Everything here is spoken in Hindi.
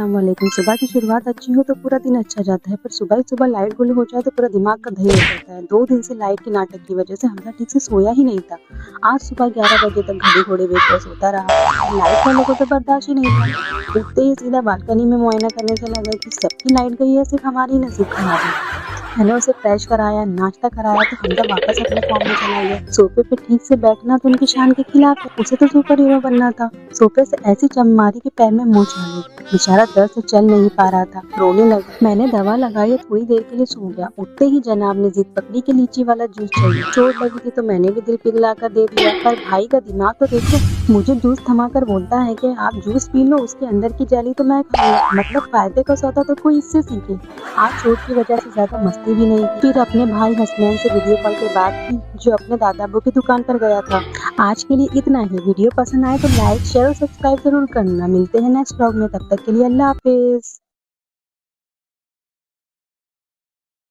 अस्सलाम वालेकुम। सुबह की शुरुआत अच्छी हो तो पूरा दिन अच्छा जाता है, पर सुबह ही सुबह लाइट गुल हो जाए तो पूरा दिमाग का दही हो जाता है। 2 दिन से लाइट के नाटक की वजह से हमजा ठीक से सोया ही नहीं था। आज सुबह 11 बजे तक घड़ी घोड़े बेच कर सोता रहा। लाइट वालों को तो बर्दाश्त ही नहीं था। उठते ही सीधा बालकनी में मुआयना करने चला गया कि सबकी लाइट गई है, सिर्फ हमारी नसीब खराब है। मैंने उसे फ्रेश कराया, नाश्ता कराया तो हमजा वापस अपने फॉर्म में चला गया। सोफे पे ठीक से बैठना तो उनकी शान के खिलाफ है। उसे तो सुपर हीरो बनना था। सोफे से ऐसी चम मारी कि पैर में मोच आ गई। बेचारा दर्द से चल नहीं पा रहा था, रोने लगा। मैंने दवा लगाई और थोड़ी देर के लिए सो गया। उठते ही जनाब ने जिद पकड़ी कि लीची वाला जूस चाहिए। चोट लगी थी तो मैंने भी दिल पिघला कर दे दिया, पर भाई का दिमाग तो देखो। मुझे जूस थमा कर बोलता है कि आप जूस पी लो, उसके अंदर की जेली तो मैं खाऊंगा। मतलब फायदे का सौदा तो कोई इससे सीखे। आज चोट की वजह से ज्यादा मस्ती भी नहीं की। फिर अपने भाई हसनैन से वीडियो कॉल पे बात की, जो अपने दादा अब्बू की दुकान पर गया था। आज के लिए इतना ही। वीडियो पसंद आए तो लाइक शेयर और सब्सक्राइब जरूर करना। मिलते हैं नेक्स्ट व्लॉग में, तब तक के लिए अल्लाह हाफिज।